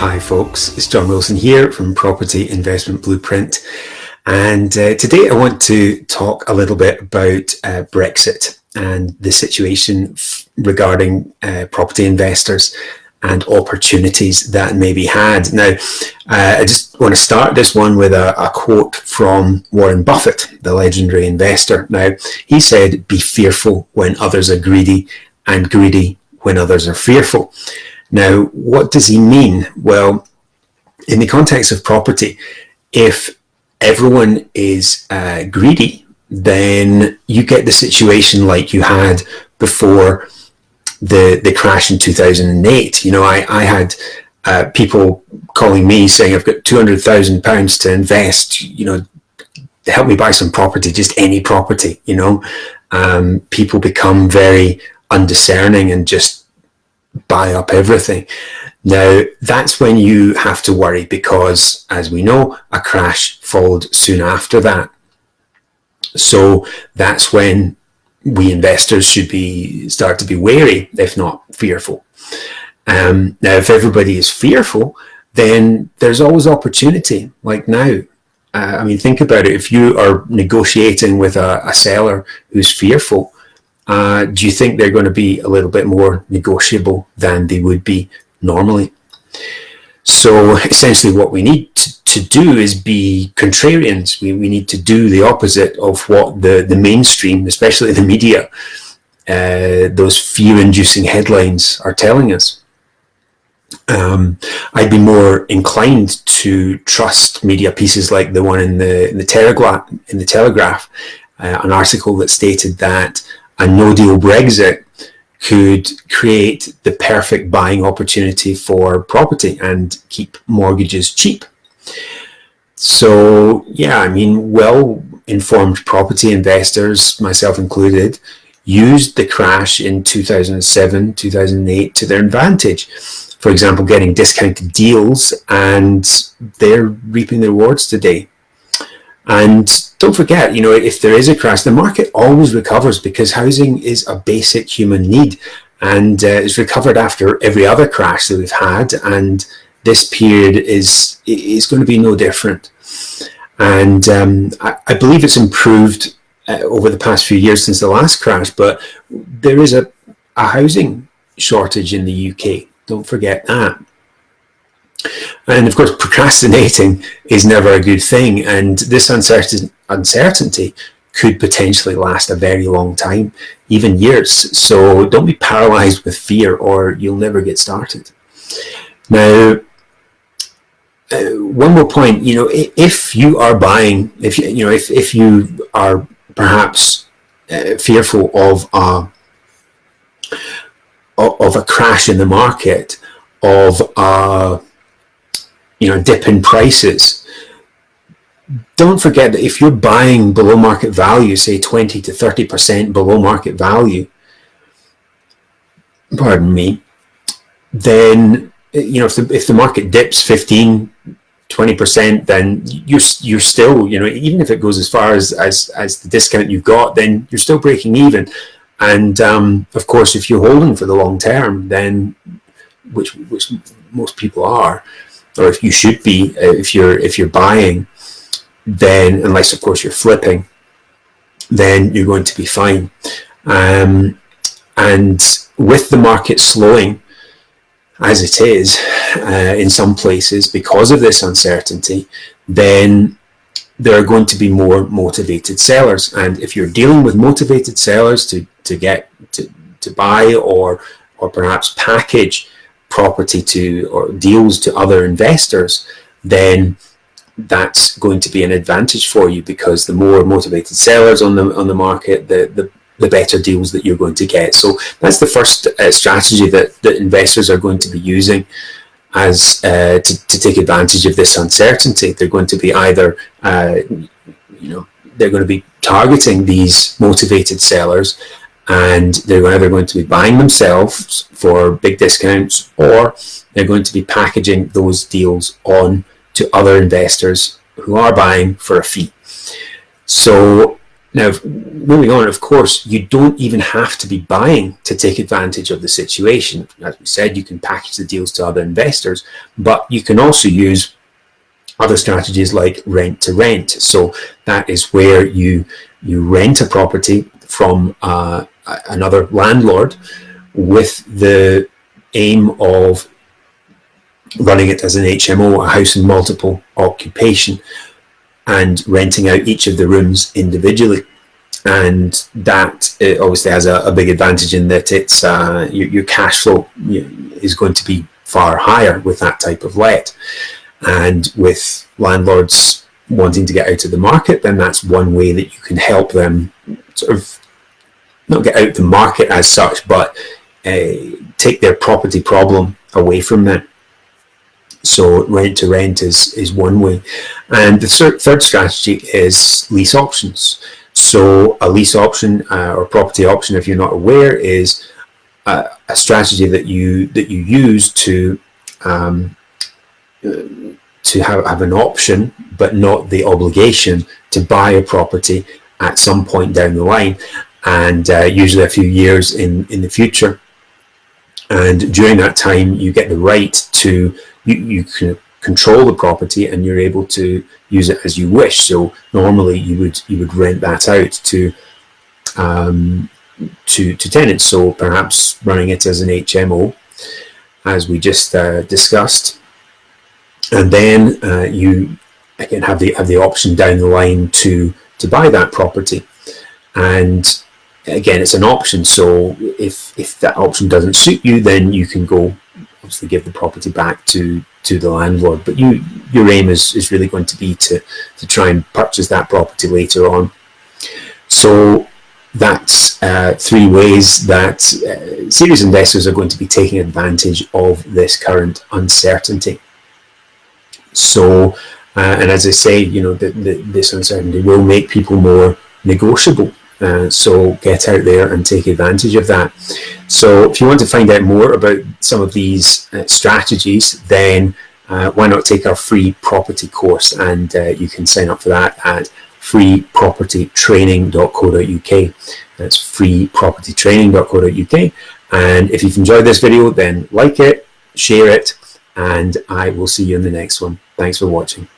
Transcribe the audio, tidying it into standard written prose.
Hi folks, it's John Wilson here from Property Investment Blueprint, and today I want to talk a little bit about Brexit and the situation regarding property investors and opportunities that may be had. Now, I just want to start this one with a quote from Warren Buffett, the legendary investor. Now, he said, "Be fearful when others are greedy, and greedy when others are fearful." Now, what does he mean? Well, in the context of property, if everyone is greedy, then you get the situation like you had before the crash in 2008. You know, I had people calling me saying, "I've got £200,000 to invest, you know, help me buy some property, just any property," you know. People become very undiscerning and just buy up everything. Now, that's when you have to worry because, as we know, a crash followed soon after that. So that's when we investors should start to be wary, if not fearful. Now, if everybody is fearful, then there's always opportunity, like now. I mean, think about it. If you are negotiating with a seller who's fearful, do you think they're going to be a little bit more negotiable than they would be normally? So essentially what we need to do is be contrarians. We need to do the opposite of what the mainstream, especially the media, those fear-inducing headlines are telling us. I'd be more inclined to trust media pieces like the one in the Telegraph, an article that stated that a no-deal Brexit could create the perfect buying opportunity for property and keep mortgages cheap. So, yeah, I mean, well-informed property investors, myself included, used the crash in 2007, 2008 to their advantage. For example, getting discounted deals, and they're reaping the rewards today. And don't forget, you know, if there is a crash, the market always recovers because housing is a basic human need and is recovered after every other crash that we've had. And this period is going to be no different. And I believe it's improved over the past few years since the last crash, but there is a housing shortage in the UK. Don't forget that. And of course, procrastinating is never a good thing, and this uncertainty could potentially last a very long time, even years. So don't be paralyzed with fear, or you'll never get started. Now, one more point. You know, if you are buying, if you are perhaps fearful of a crash in the market, of a dip in prices, don't forget that if you're buying below market value, say 20 to 30% below market value, then, you know, if the market dips 15, 20%, then you're still, you know, even if it goes as far as the discount you've got, then you're still breaking even. And of course, if you're holding for the long term, then which most people are, or if you should be, if you're buying, then, unless of course you're flipping, then you're going to be fine. And with the market slowing as it is in some places because of this uncertainty, then there are going to be more motivated sellers. And if you're dealing with motivated sellers to buy or perhaps package property or deals to other investors, then that's going to be an advantage for you, because the more motivated sellers on the market, the better deals that you're going to get. So that's the first strategy that investors are going to be using as to take advantage of this uncertainty. They're going to be either they're going to be targeting these motivated sellers, and they're either going to be buying themselves for big discounts, or they're going to be packaging those deals on to other investors who are buying for a fee. So Now, moving on, of course, you don't even have to be buying to take advantage of the situation. As we said, you can package the deals to other investors, but you can also use other strategies like rent to rent. So that is where you rent a property from another landlord with the aim of running it as an HMO, a house and multiple occupation, and renting out each of the rooms individually. And that obviously has a big advantage in that it's your cash flow is going to be far higher with that type of let. And with landlords wanting to get out of the market, then that's one way that you can help them sort of not get out the market as such, but take their property problem away from them. So rent to rent is one way. And the third strategy is lease options. So a lease option or property option, if you're not aware, is a strategy that you use to have an option, but not the obligation to buy a property at some point down the line, and usually a few years in the future. And during that time, you get the right to you can control the property, and you're able to use it as you wish. So normally you would rent that out to tenants. So perhaps running it as an HMO, as we just discussed, and then you again have the option down the line to buy that property. And again, it's an option. So if that option doesn't suit you, then you can go obviously give the property back to the landlord. But your aim is really going to be to try and purchase that property later on. So that's three ways that serious investors are going to be taking advantage of this current uncertainty. So, and as I say, this uncertainty will make people more negotiable. So get out there and take advantage of that. So if you want to find out more about some of these strategies, then why not take our free property course? And you can sign up for that at freepropertytraining.co.uk. That's freepropertytraining.co.uk. And if you've enjoyed this video, then like it, share it, and I will see you in the next one. Thanks for watching.